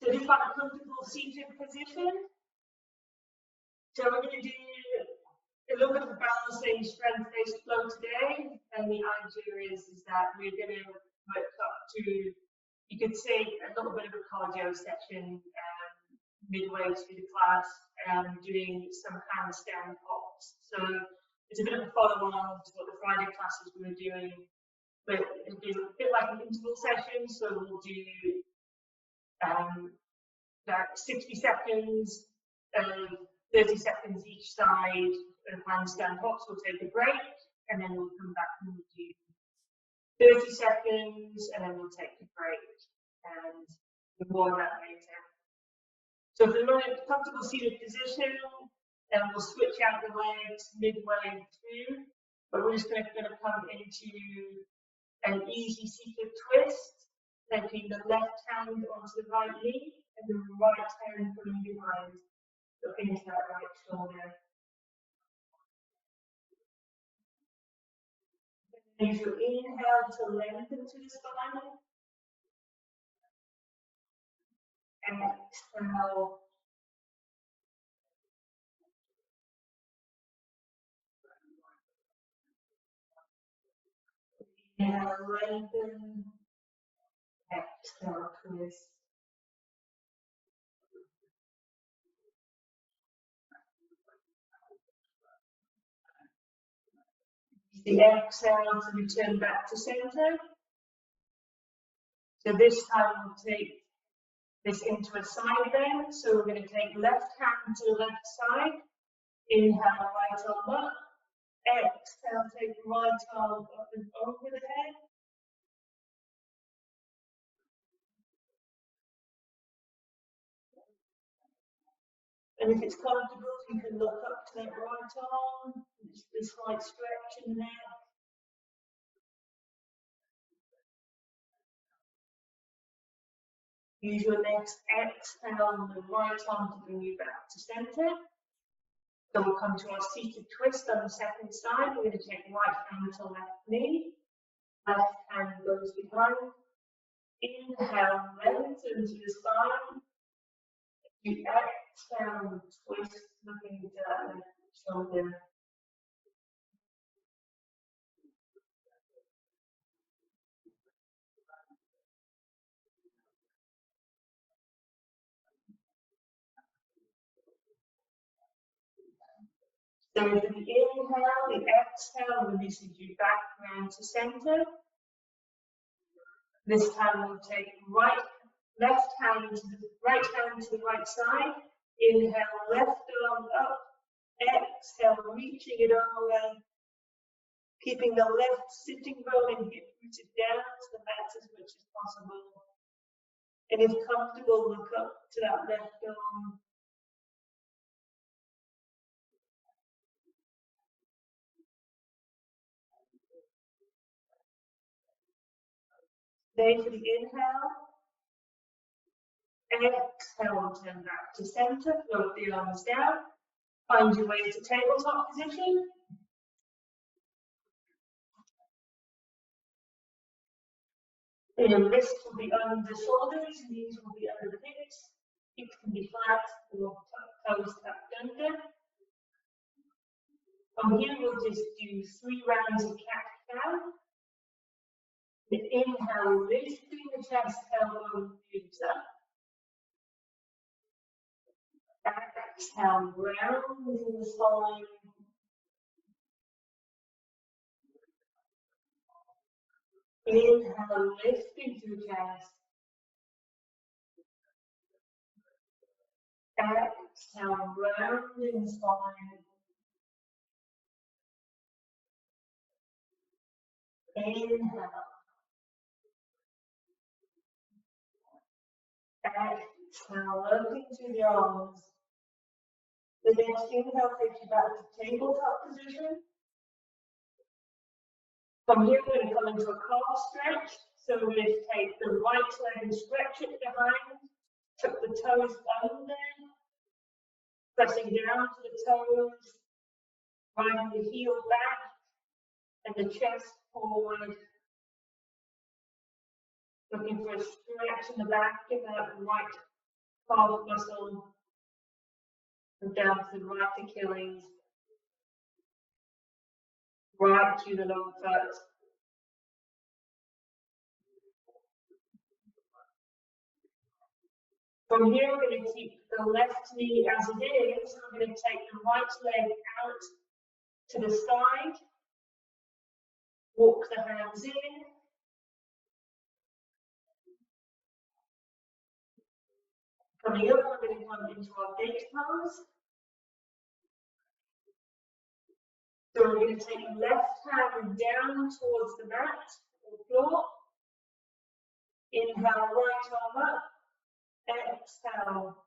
So just find a comfortable seated position. So we're going to do a little bit of a balancing strength-based flow today, and the idea is that we're going to work up to, you could say, a little bit of a cardio session midway through the class, doing some handstand hops. So it's a bit of a follow-on to what the Friday classes we were doing, but it'll be a bit like an interval session. So we'll do about 60 seconds of 30 seconds each side of handstand hops. We'll take a break, and then we'll come back and we'll do 30 seconds, and then we'll take a break, and more on that later. So if we're in a comfortable seated position, then we'll switch out the legs midway through, but we're just going to come into an easy seated twist, taking the left hand onto the right knee and the right hand pulling behind, looking into that right shoulder. Use your inhale to lengthen to the spine. And exhale. Inhale, lengthen. Exhale, twist. The exhale to return back to center. So this time we'll take this into a side bend. So we're going to take left hand to the left side. Inhale, right arm up. Exhale, take right arm up and over the head. And if it's comfortable, you can look up to that right arm. Just a slight stretch in the neck. Use your next exhale on the right arm to bring you back to center. So we'll come to our seated twist on the second side. We're going to take right hand to left knee. Left hand goes behind. Inhale, lengthen to the spine. You exhale, twist, looking to that left shoulder. So with the inhale, the exhale releases you back round to center. This time we'll take left hand to the right side. Inhale, left arm up. Exhale, reaching it over. Keeping the left sitting bone and hip rooted down to the mat as much as possible. And if comfortable, look up to that left arm. Stay for the inhale. Exhale, turn back to center, float the arms down. Find your way to tabletop position. And your wrists will be under the shoulders, knees will be under the hips. Hips can be flat or toes tucked under. From here, we'll just do 3 rounds of cat-cow. The inhale, lifting the chest, elbow moves up. Exhale, rounding the spine. Inhale, lifting through chest. Exhale, rounding the spine. Inhale. Exhale, looking through the arms. The next inhale takes you back to tabletop position. From here, we're going to come into a calf stretch. So we're going to take the right leg and stretch it behind. Tuck the toes under. Pressing down to the toes. Riding the heel back and the chest forward. Looking for a stretch in the back, give that right calf muscle, and down to the right Achilles, right to the lower foot. From here, we're going to keep the left knee as it is. We're going to take the right leg out to the side, walk the hands in, coming up, we're going to come into our gate pose. So we're going to take the left hand down towards the mat or floor. Inhale, right arm up. Exhale,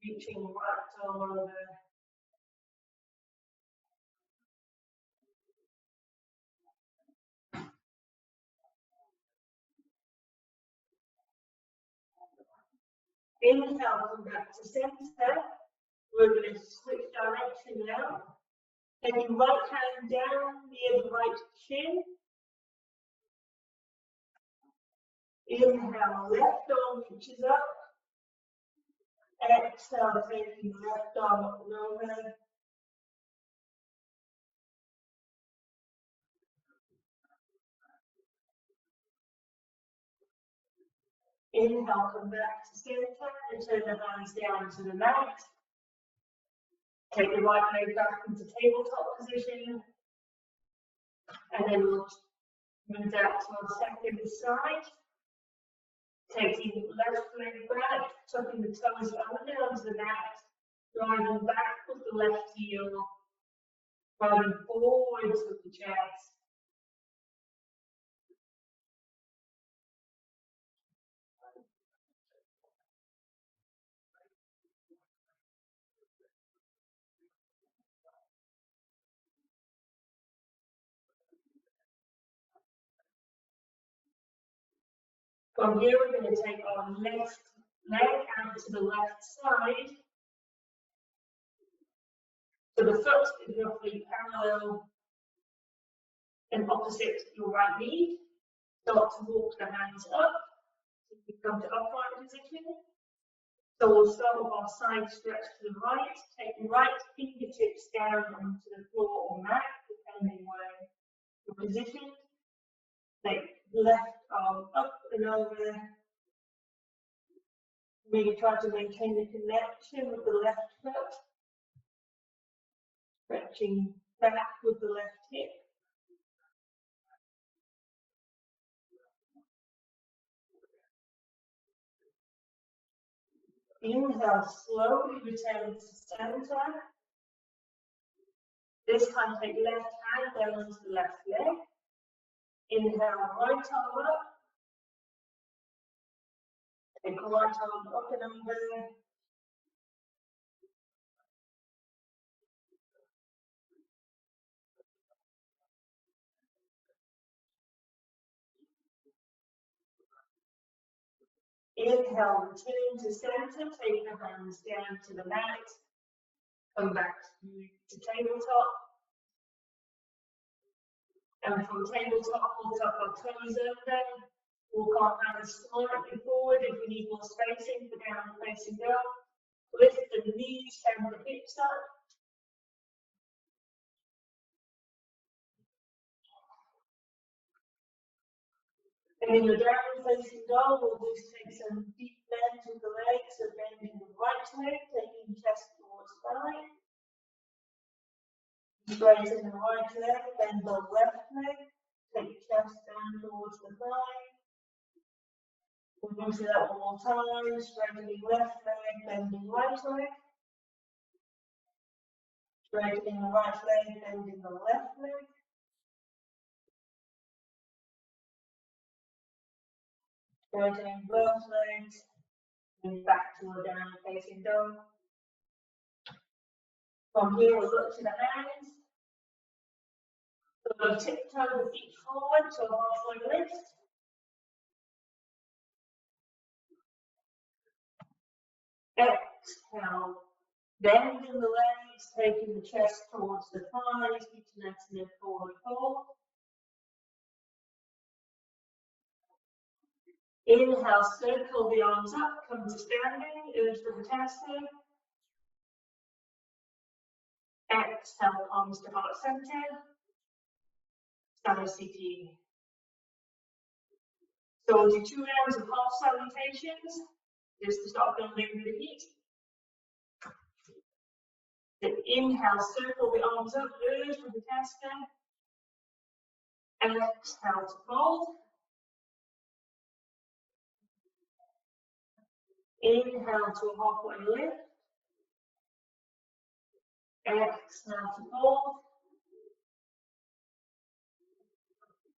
reaching right arm over. Inhale, come back to center. We're going to switch direction now. Taking right hand down near the right shin. Inhale, left arm reaches up. Exhale, taking left arm up and over. Inhale, come back to center and turn the hands down to the mat. Take the right leg back into tabletop position. And then we'll move out to our second side. Taking left leg back, tucking the toes under down to the mat. Driving back with the left heel. Driving forwards with the chest. From here, we're going to take our left leg out to the left side. So the foot is roughly parallel and opposite your right knee. Start to walk the hands up. So you come to upright position. So we'll start with our side stretch to the right. Take the right fingertips down onto the floor or mat, depending where you're positioned. Take left arm up and over. Really try to maintain the connection with the left foot. Stretching back with the left hip. Inhale, slowly return to center. This time take left hand down onto the left leg. Inhale, right arm up. Take right arm up and over. Inhale, return to center, take the hands down to the mat. Come back to tabletop. And from tabletop, we'll tuck our toes under. Walk our hands slightly forward if we need more spacing for down facing down. Lift the knees, send the hips up. And in your down facing dog, we'll just take some deep bends with the legs, so bending the right leg, taking chest towards thigh. Straighten the right leg, bend the left leg, take chest down towards the thigh. We'll do that one more time, straightening left leg, bending right leg. Straightening the right leg, bending the left leg. Straightening both legs, and back to a down facing dog. From here, we'll look to the hands. So we'll tiptoe the feet forward to a halfway lift. Exhale, bending the legs, taking the chest towards the thighs, letting it forward fold. Inhale, circle the arms up, come to standing, urge for the handstand. Exhale, palms to heart center. Stand CT. So we'll do 2 rounds of half salutations, just to start building the heat. Then inhale, circle the arms up, urge for the handstand. Exhale to fold. Inhale to a halfway lift. Exhale to fold.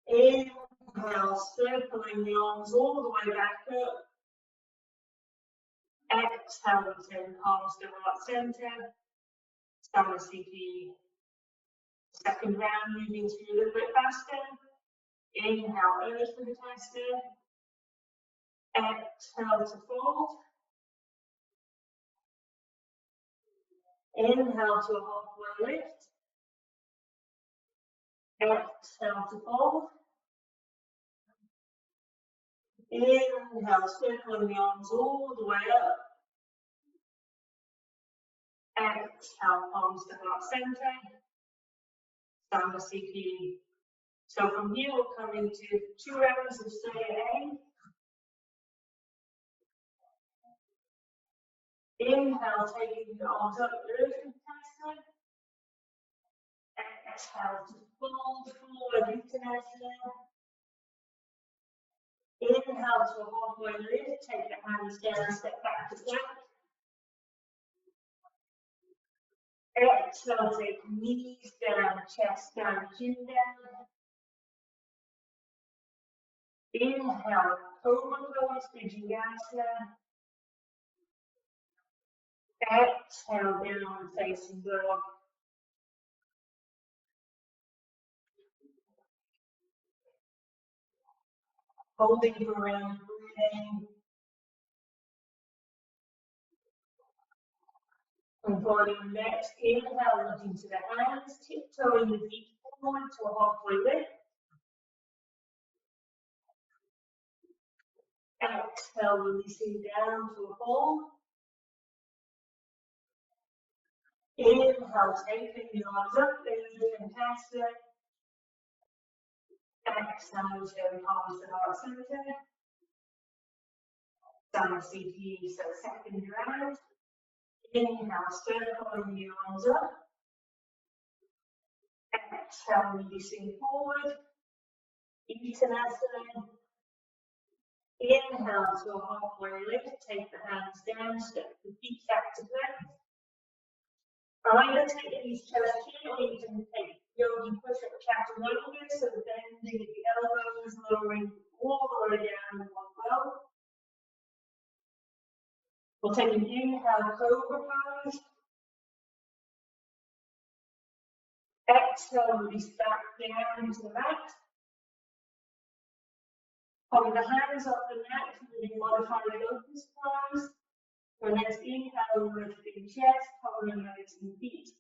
Inhale, circling the arms all the way back up. Exhale, turn palms to heart center. Stand CT. Second round, moving through a little bit faster. Inhale, urge for the handstand. Exhale to fold. Inhale to a halfway lift. Exhale to fold. Inhale, circling the arms all the way up. Exhale, palms to heart center. Stand CT. So from here we'll come into 2 rounds of Sony. Inhale, taking the arms up, urge for the handstand. Exhale to fold forward into handstand. Inhale to a halfway lift, take the hands down, step back to plank. Exhale, take knees down, chest down, chin down. Inhale, cobra pose, Bhujangasana. Exhale, down facing dog. Holding for around, breathing. And body next, inhale, looking to the hands, tiptoeing the feet forward to a halfway lift. Exhale, releasing down to a fold. Inhale, taking the arms up, bending and handstand. Exhale, turn palms to heart center. Stand CT, so second round. Inhale, circling the arms up. Exhale, releasing forward. Uttanasana. Inhale to a halfway lift, take the hands down, step the feet back to plank. I'm going to take these chest here, or you can take yogi push-up chaturanga, so bending at the elbows, lowering all the way down as well. We'll take an inhale, cobra pose. Exhale, release back down into the mat. Hold the hands off the mat, moving modified locust pose. For next inhale, lifting chest, hovering legs and feet.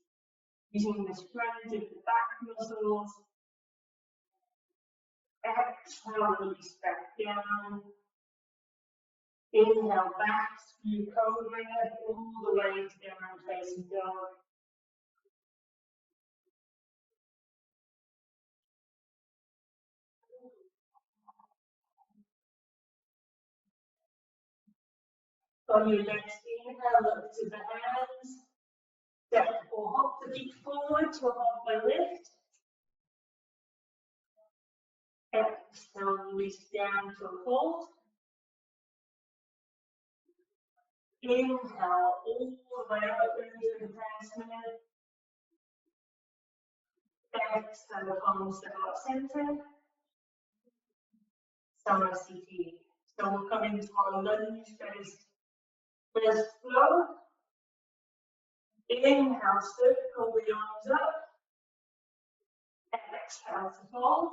Using the strength of the back muscles. Exhale, release back down. Inhale, back through cobra, all the way down facing dog. On your next inhale, look to the hands. Step or hop the feet forward to a halfway lift. Exhale, release down to a fold. Inhale, all the way up into the handstand. Exhale, palms to heart center. Stand CT. So we'll come into our lunge-based first flow. Inhale, circle the arms up. Exhale to fold.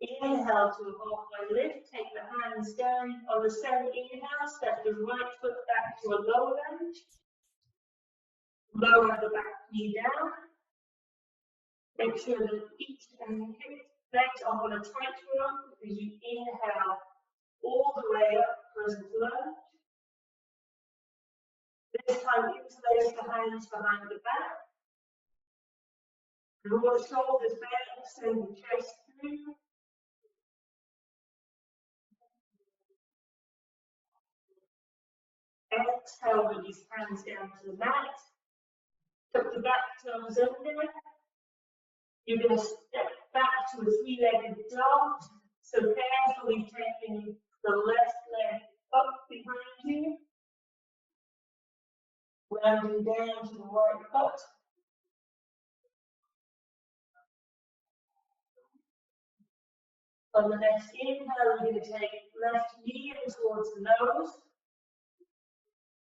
Inhale to a halfway lift, take the hands down. On the second inhale, step the right foot back to a low lunge. Lower the back knee down. Make sure the feet and hips Next, I'm going to tightrope as you inhale all the way up, present lunge. This time, interlace the hands behind the back. Draw the shoulders back, send the chest through. Exhale, release hands down to the mat. Tuck the back toes under. You're going to step back to a three-legged dog. So carefully taking the left leg up behind you. Rounding down to the right foot. On the next inhale, you're going to take left knee in towards the nose.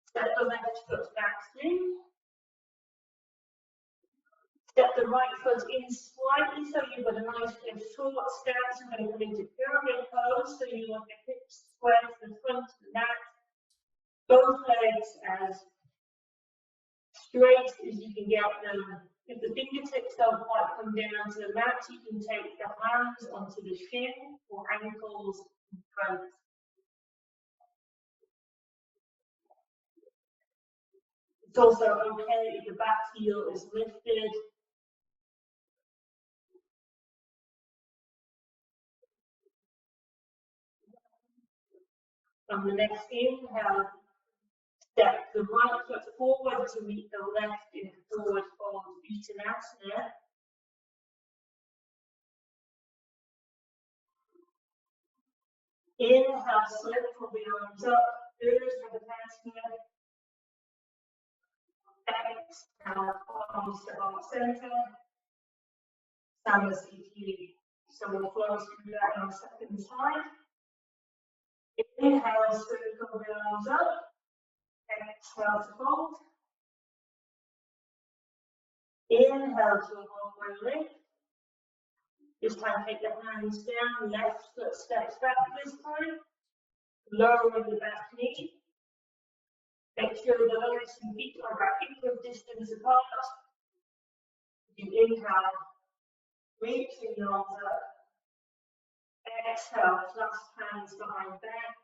Step the left foot back through. Step the right foot in slightly so you've got a nice short stance. You're going to come into pyramid pose, so you want the hips square to the front of the mat. Both legs as straight as you can get them. If the fingertips don't quite come down to the mat, you can take the hands onto the shin or ankles in front. It's also okay if the back heel is lifted. On the next inhale, step the right foot forward to meet the left in forward fold Uttanasana. Inhale, circle the arms up, Uttanasana. Exhale, arms to heart center. Samasthiti. So we'll flow through that on the second side. Inhale, circle the arms up. Exhale to fold. Inhale to a halfway lift. This time take the hands down, left foot steps back this time. Lowering the back knee. Make sure the legs and feet are about equal distance apart. You inhale, reaching the arms up. Exhale, clasp hands behind back.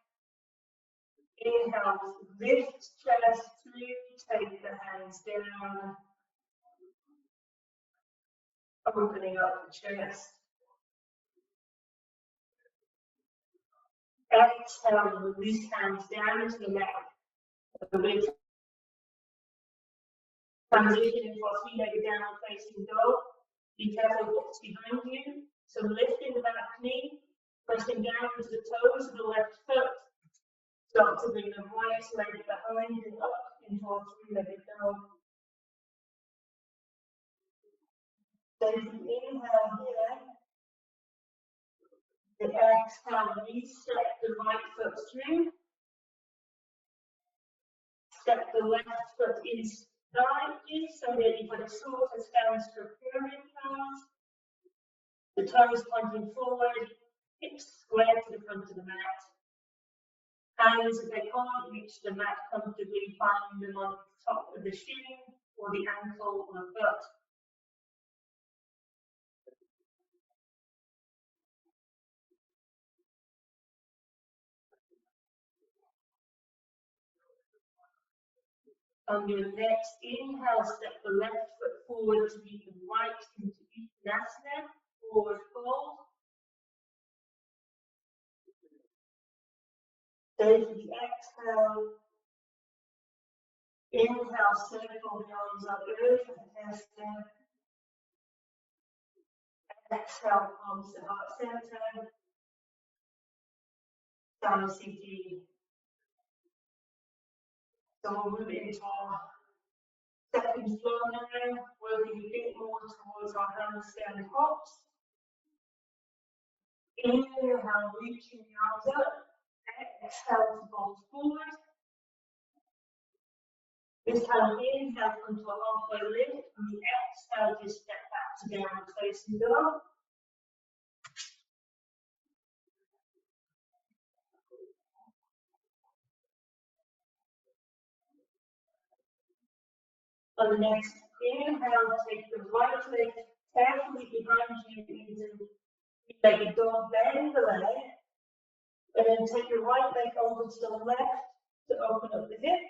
Inhale, lift chest through, take the hands down. Opening up the chest. Exhale, release hands down to the mat. Transition into a three-legged downward facing dog. Be careful what's behind you. So lifting the back knee, pressing down into the toes of the left foot. Start to bring the right leg behind and up into a three-legged dog. So if you inhale here, the exhale, reset the right foot through. Step the left foot inside you so that you've got a shorter stance for pyramid pose. The toes pointing forward, hips square to the front of the mat. Hands, if they can't reach the mat comfortably, find them on the top of the shin or the ankle or the foot. On your next inhale, step the left foot forward to meet the right into Uttanasana, forward fold. Go for the exhale. Inhale, circle the arms up, Uttanasana. Exhale, palms to heart center. Samasthiti. So we'll move into our second flow now, working a bit more towards our handstand hops. Inhale, reaching the arms up. Exhale to fold forward. This time, inhale onto a halfway lift, and the exhale just step back to downward facing dog. On the next inhale, take the right leg carefully behind you into Three-legged dog, bend the leg, and then take your right leg over to the left to open up the hip.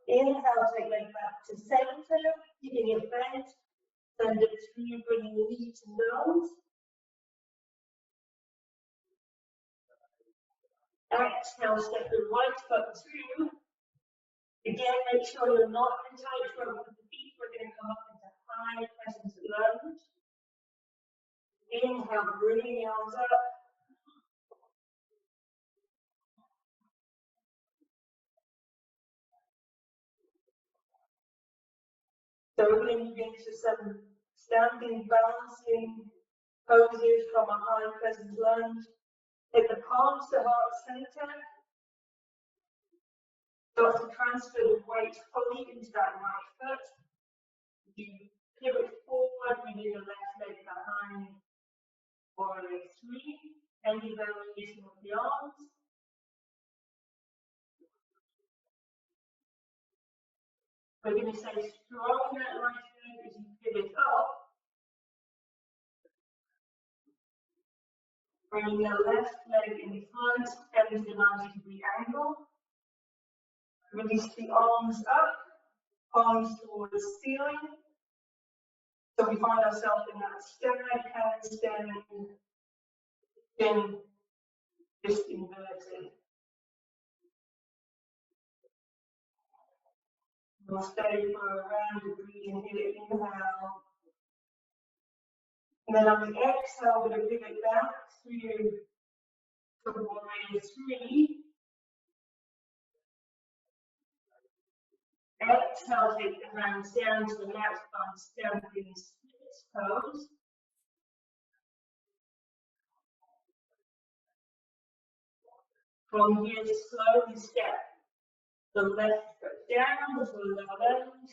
Inhale, take leg back to center, keeping it bent. Send it through, bringing the knee to nose. Exhale, step the right foot through. Again, make sure you're not in tight rope with the feet. We're going to come up into high crescent lunge. Inhale, bring the arms up. So we're going to move into some standing, balancing poses from a high crescent lunge. Take the palms to heart center. Start to transfer the weight fully into that right foot. You pivot forward, bringing the left leg behind. Warrior 3. Any variation of the arms. We're going to say strong that right leg as you pivot up. Bring the left leg in front, bend to the 90-degree angle. Release the arms up, palms towards the ceiling. So we find ourselves in that static handstand, then just inverted. We'll stay for a round of breathing here. Inhale. And then on the exhale, we're going to pivot back to Warrior 3. Exhale, take the hands down to the left arm, stamping split pose. From here, slowly step the left foot down to the lower lunge.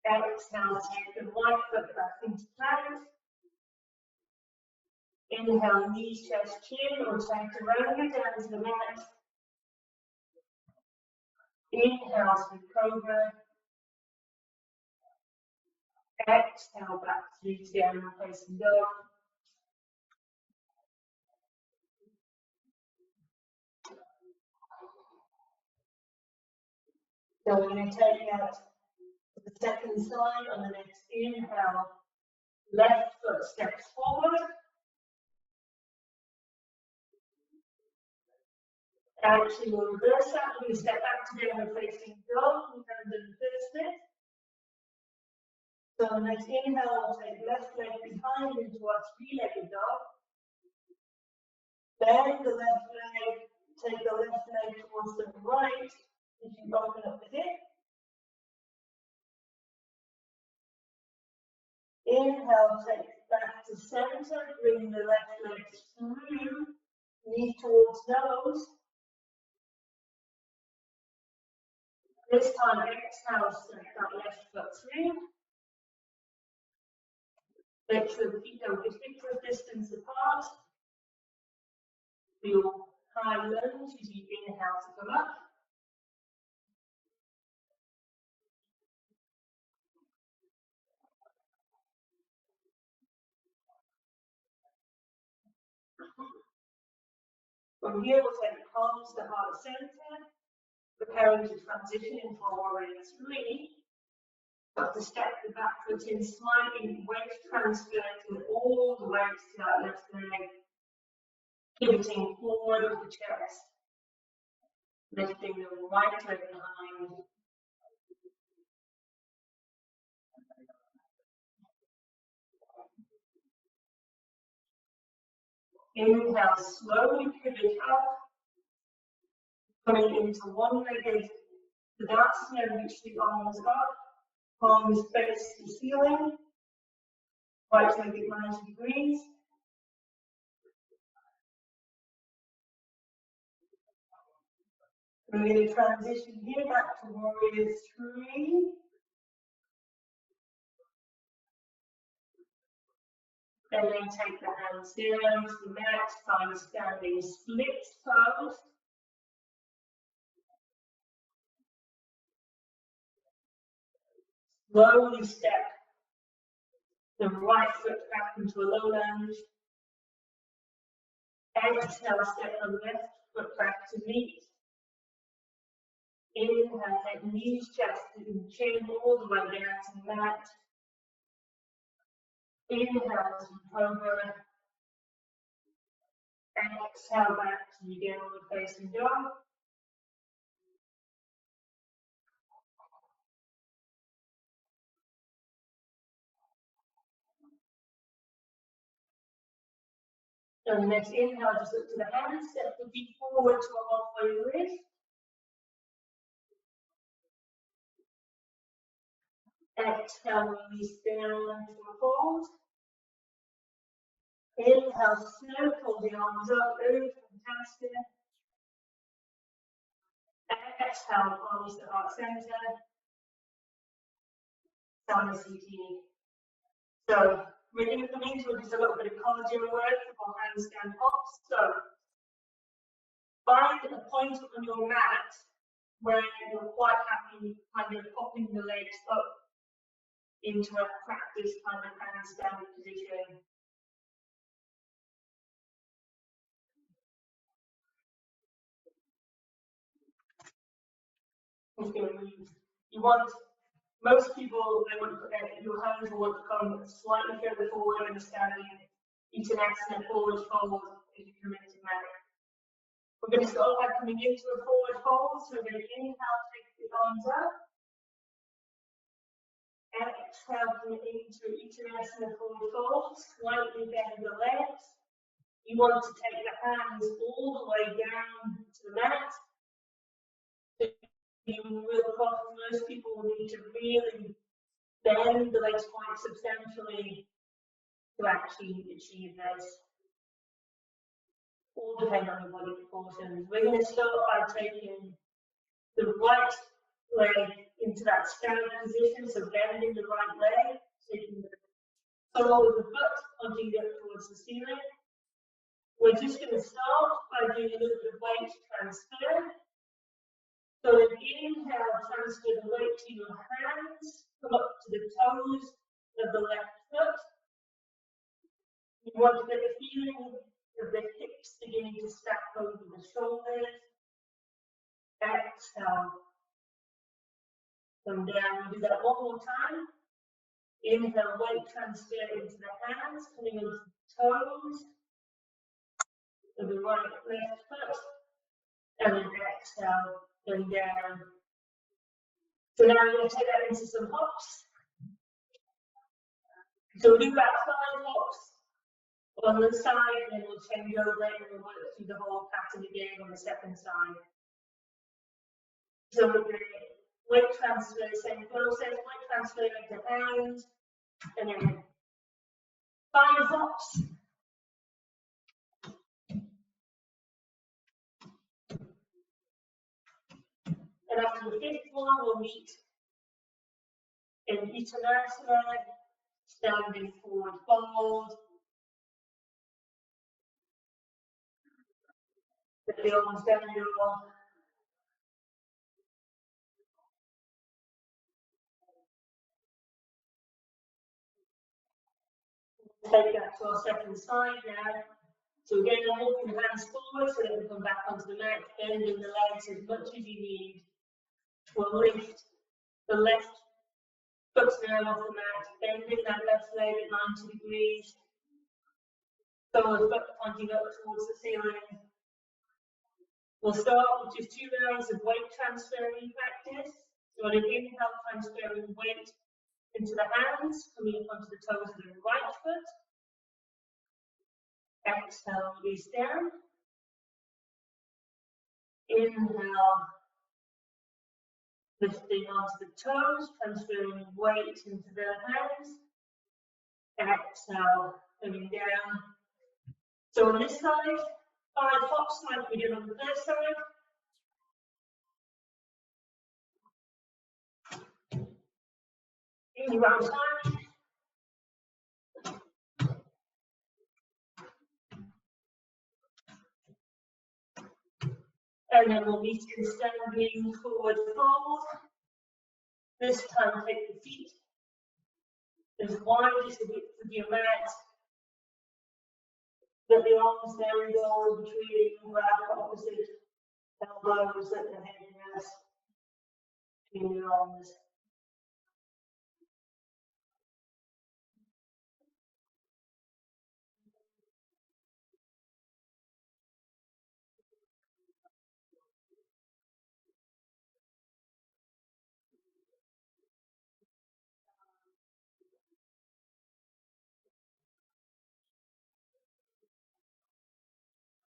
Exhale, take the right foot back into plank. Inhale, knees, chest, chin, or chaturanga down to the mat. Inhale to cobra. Exhale back to downward facing dog. So we're going to take out the second side on the next inhale. Left foot steps forward. Actually, we'll reverse that. We're going to step back to downward facing dog. We haven't done the first bit. So the next inhale, we'll take left leg behind into our three-legged dog. Bend the left leg, take the left leg towards the right as you open up the hip. Inhale, take back to center, bring the left leg through, knee towards nose. This time, exhale, step that left foot through. Make sure the feet don't get equal distance apart. Your high lunge as you inhale to come up. From here, we'll take the palms to heart center, preparing to transition into a Warrior 3. Got to step the back foot in slightly, weight transfer to all the way to that left leg, pivoting forward of the chest, lifting the right leg behind. Inhale, slowly pivot up, coming into one-legged Tadasana, reach the arms up, palms face the ceiling, right leg at 90 degrees. We're going to transition here back to Warrior 3. And then take the hands down to the mat, find a standing split pose. Slowly step the right foot back into a low lunge. Exhale, step the left foot back to meet. Inhale, take knees, chest, and chin all the way down to the mat. Inhale to cobra. Exhale back to the downward facing dog. And the next inhale, just look to the hands, step the feet forward to a halfway lift. Exhale, release down to a fold. Inhale, circle the arms up, very fantastic. Exhale, palms to heart center. Down the CT. So we're going to come into just a little bit of cardio work for handstand hops. So find a point on your mat where you're quite happy kind of popping the legs up into a practice kind of handstand position. You want, most people, they want to put your hands will want to come slightly further forward when you're standing. International forward fold as you come into mat. We're going to start by coming into a forward fold. So we're going to inhale, take the arms up. Exhale, come into international forward fold. Slightly bend the legs. You want to take the hands all the way down to the mat. Most people will need to really bend the legs quite substantially to actually achieve this. All depend on your body proportions. We're going to start by taking the right leg into that standing position, so bending the right leg, taking the sole of the foot, pointing up towards the ceiling. We're just going to start by doing a little bit of weight transfer. So inhale, transfer the weight to your hands, come up to the toes of the left foot. You want to get the feeling of the hips beginning to stack over the shoulders. Exhale. Come down. Do that one more time. Inhale, weight transfer into the hands, coming onto the toes of the right left foot. And then exhale, come down. So now we're going to take that into some hops. So we'll do about 5 hops on the side, and then we'll change over and we'll work through the whole pattern again on the second side. So we're going to weight transfer, same process, weight transfer into hands, and then 5 hops. And after the 5th one, we'll meet in Uttanasana, standing forward fold. With the arms down your arm. Take that to our second side now. So again, I'm walking the hands forward so that we come back onto the mat, bending the legs as much as you need. We'll lift the left foot down off the mat, bending that left leg at 90 degrees. Forward foot pointing up towards the ceiling. We'll start with just 2 rounds of weight transferring practice. So on an inhale, transferring weight into the hands, coming up onto the toes of the right foot. Exhale, release down. Inhale, lifting onto the toes, transferring weight into the hands. Exhale, coming down. So on this side, 5 hops like we did on the first side. Easy round time. And then we'll meet in standing forward fold. This time take the feet as wide as the width of your mat, that the arms there go between grab opposite elbows, that the head rests between your arms.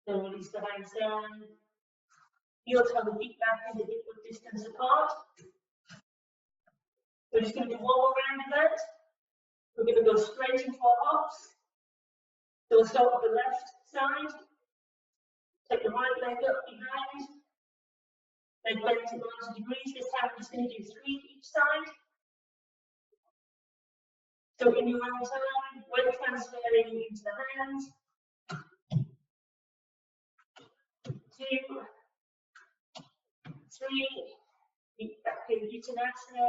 Then release the hands down. You'll tell the feet back in the hip width distance apart. We're just going to do one more round of that. We're going to go straight into our hops. So we'll start with the left side. Take the right leg up behind. Leg bent to 90 degrees. This time we're just going to do 3 each side. So in your own time, when transferring into the hands. 2, 3, feet back in Uttanasana.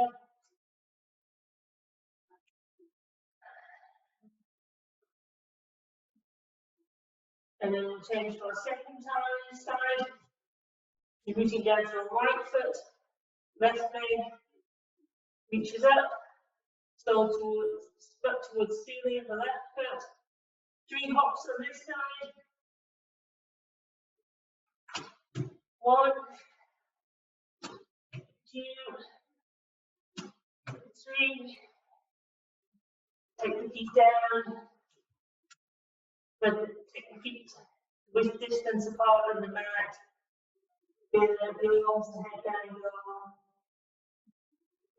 And then we'll change to our second side. You're reaching down to our right foot, left leg reaches up, so towards ceiling of the left foot. 3 hops on this side. 1, 2, 3. Take the feet down, but take the feet with distance apart from the mat. Really wants to head down low.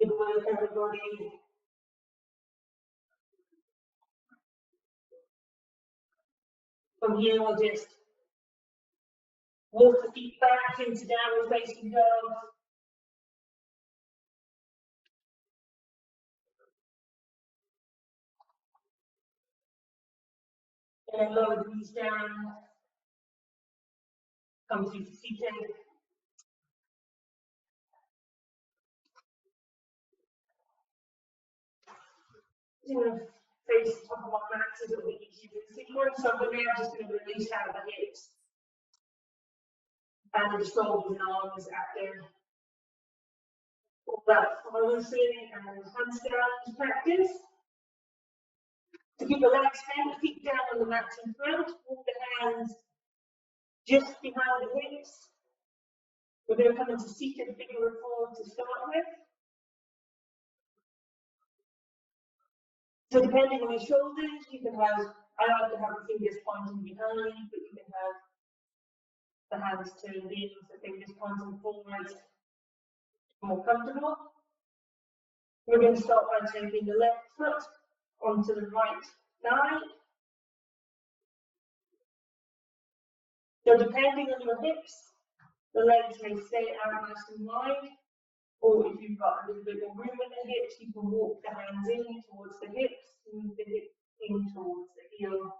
Good work, everybody. From here, we'll just walk the feet back into downward facing dog. And then lower the knees down. Come through to seated. Face the top of my mat so it'll be easier to sequence. So I'm just going to release out the hips and the shoulders and arms after all that balancing and handstand practice. To keep the legs bent, feet down on the mat in front, walk the hands just behind the hips. We're going to come into seated figure of 4 to start with. So depending on your shoulders, you can have, I like to have the fingers pointing behind, but you can have the hands turned in, the fingers pointing forward, more comfortable. We're going to start by taking the left foot onto the right thigh. So depending on your hips, the legs may stay out nice and wide, or if you've got a little bit more room in the hips, you can walk the hands in towards the hips, move the hips in towards the heel.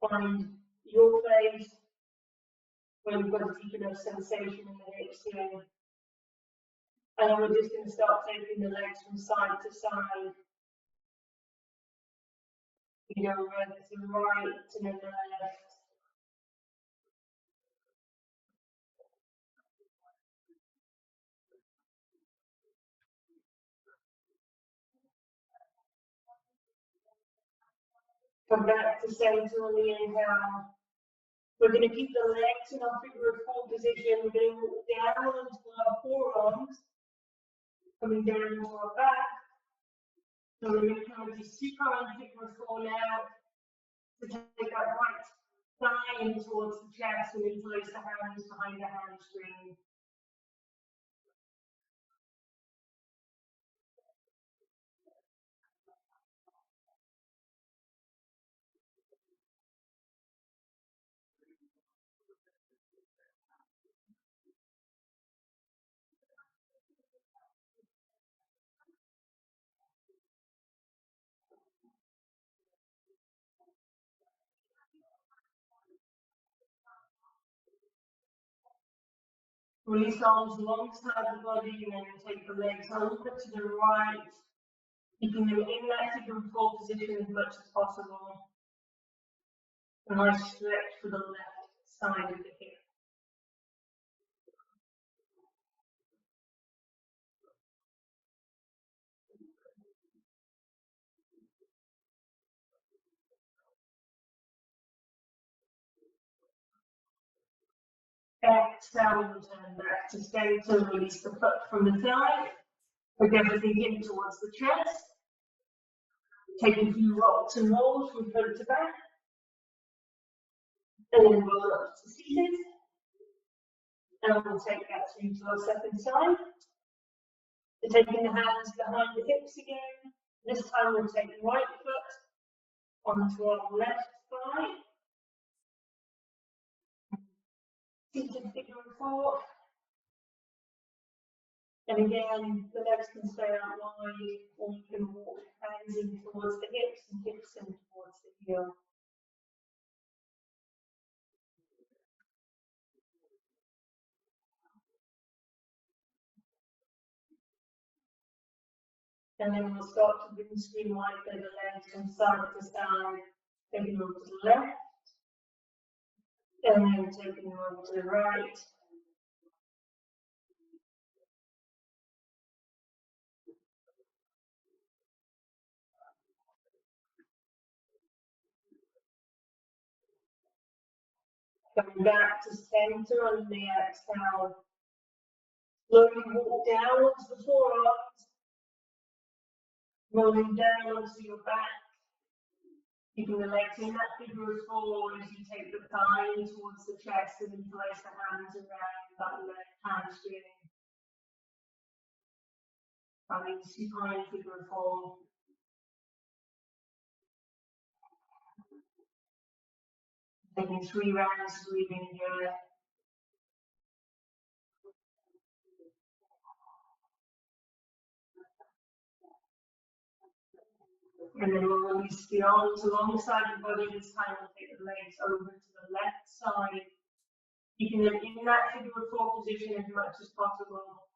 Find your place where you've got a deep enough sensation in the hips here. And then we're just going to start taking the legs from side to side. You go right to the right and then the left. Come back to center on the inhale. We're going to keep the legs in our figure of 4 position. We're going to walk down onto our forearms, coming down into our back. So we're going to come into supine figure of 4 now. To take that right thigh in towards the chest and then place the hands behind the hamstring. Release the arms alongside the body and then take the legs over to the right, keeping them in that figure of four position as much as possible. A nice stretch for the left side of the hip. Exhale and turn back to center, release the foot from the thigh. Bring everything in towards the chest. Take a few rocks and rolls from front to back. And then roll up to seated. And we'll take that through to our second side. So taking the hands behind the hips again. This time we'll take the right foot onto our left thigh. Seated figure of four. And again, the legs can stay out wide, or you can walk hands in towards the hips and hips in towards the heel. And then we'll start to bring streamline the legs from side to side, taking them to the left, and then taking them over to the right. Coming back to center on the exhale. Slowly walk down onto the forearms, rolling down onto your back, keeping the legs in that figure of four as you take the thigh towards the chest and then place the hands around that left hamstring. Coming supine figure of four. Taking 3 rounds, breathing here. And then we'll release the arms alongside the body. This time we'll take the legs over to the left side, keeping them in that figure of four position as much as possible.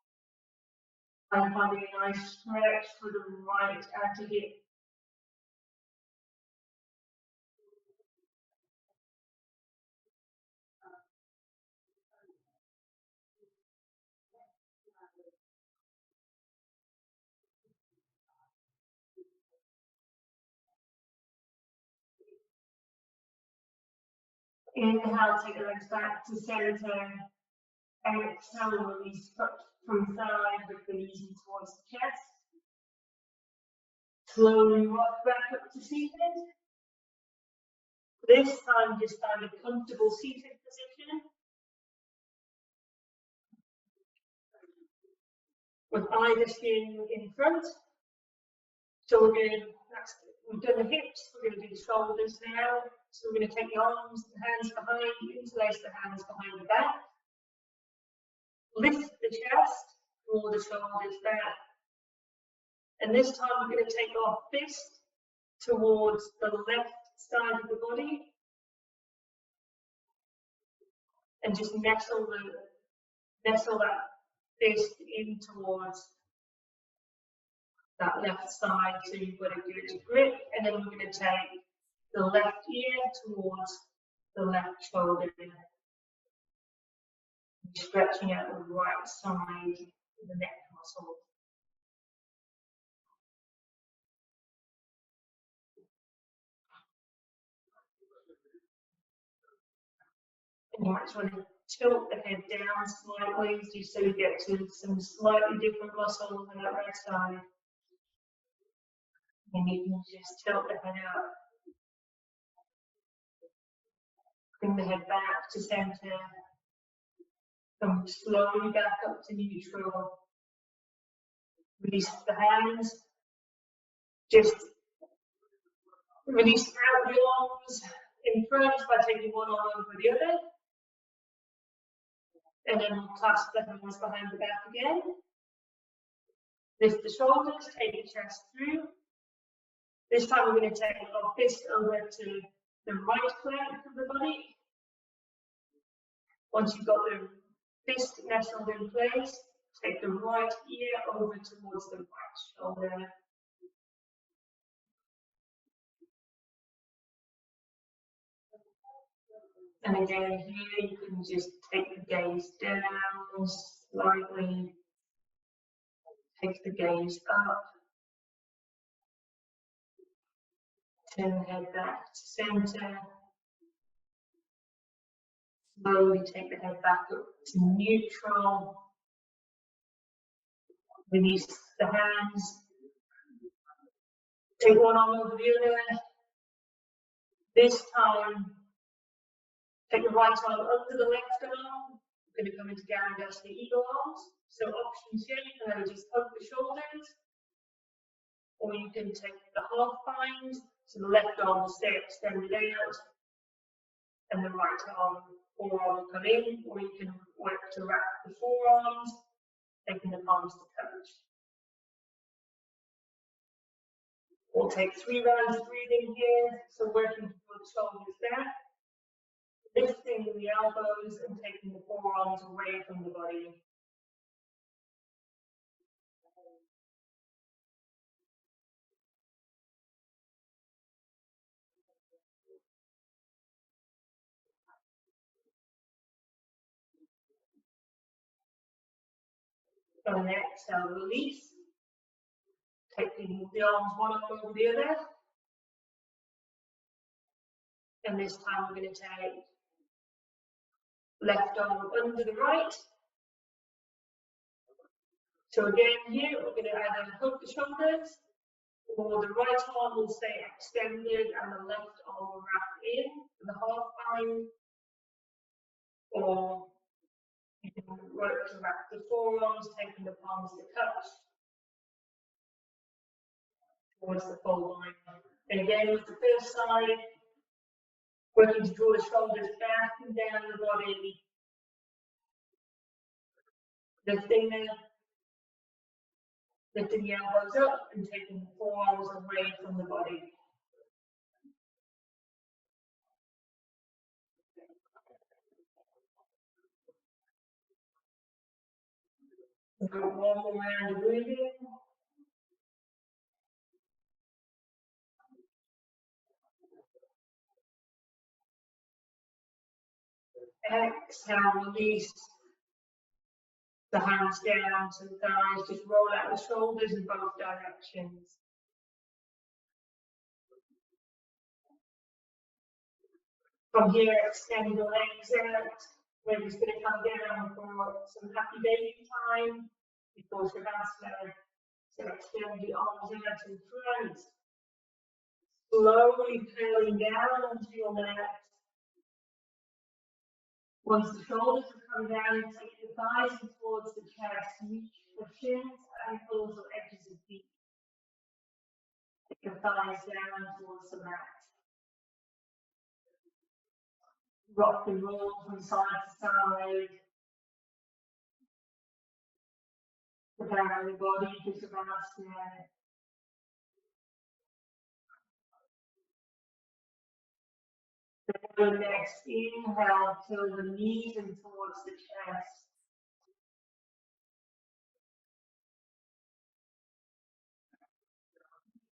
And finding a nice stretch for the right outer hip. Inhale, take the legs back to center. Exhale, release foot from thigh, with the knees in towards the chest. Slowly rock back up to seated. This time, just find a comfortable seated position. With either shin in front. So we've done the hips, we're going to do the shoulders now. So we're going to take the arms, the hands behind, interlace the hands behind the back. Lift the chest, draw the shoulders back. And this time we're going to take our fist towards the left side of the body. And just nestle that fist in towards that left side so you've got a good grip. And then we're going to take the left ear towards the left shoulder. Stretching out the right side of the neck muscle. And you might want to tilt the head down slightly just so you get to some slightly different muscles on that right side. And you can just tilt the head out. Bring the head back to center. Come slowly back up to neutral. Release the hands. Just release out the arms in front by taking one arm over the other. And then we'll clasp the hands behind the back again. Lift the shoulders, take the chest through. This time we're going to take our fist over to the right flank of the body. Once you've got the Fist nestled in place. Take the right ear over towards the right shoulder. And again, here you can just take the gaze down slightly, take the gaze up, turn the head back to center, slowly take the head back up to neutral, release the hands, take one arm over the other. This time, take the right arm under the left arm. We're going to come into Garandasana Eagle Arms. So options here, you can either just hug the shoulders, or you can take the half bind, so the left arm will stay extended out, and the right arm, forearm will come in, or you can work to wrap the forearms, taking the palms to touch. We'll take 3 rounds of breathing here, so working to pull the shoulders back, lifting the elbows and taking the forearms away from the body. And exhale, release. Taking the arms one up over the other. And this time we're going to take left arm under the right. So again here, we're going to either hug the shoulders, or the right arm will stay extended and the left arm will wrap in for the half bind, or you can work to wrap the forearms, taking the palms to touch towards the full bind. And again with the first side, working to draw the shoulders back and down the body, lifting the elbows up and taking the forearms away from the body. We'll go one more round of breathing. Exhale, release the hands down to the thighs, just roll out the shoulders in both directions. From here, extend the legs out. We're just going to come down for some happy baby time before Shavasana. So extend the arms out in front. Slowly curling down onto your mat. Once the shoulders have come down, take the thighs towards the chest. Reach for shins, ankles, or edges of feet. Take the thighs down towards the mat. Rock and roll from side to side. Prepare the body for Shavasana. The next inhale, till the knees and towards the chest.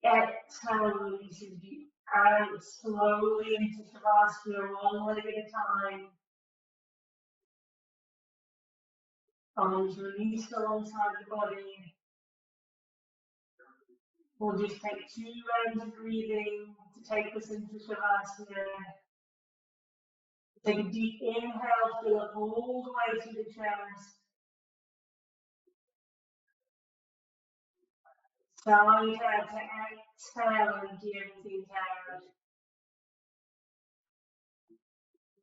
Exhale, releasing deep out slowly into Shavasana, one leg at a time. Arms released alongside the body. We'll just take 2 rounds of breathing to take us into Shavasana. Take a deep inhale, fill up all the way to the chest. Side out to exhale and empty out.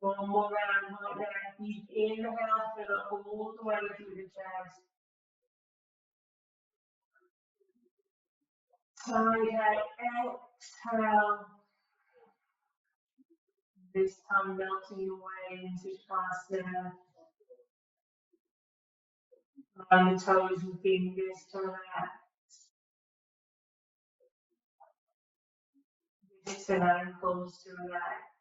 One more round like that. Deep inhale, fill up all the way to the chest. Side out, exhale. This time melting away into Shavasana. Line the toes and fingers to relax. Wrists and ankles to relax.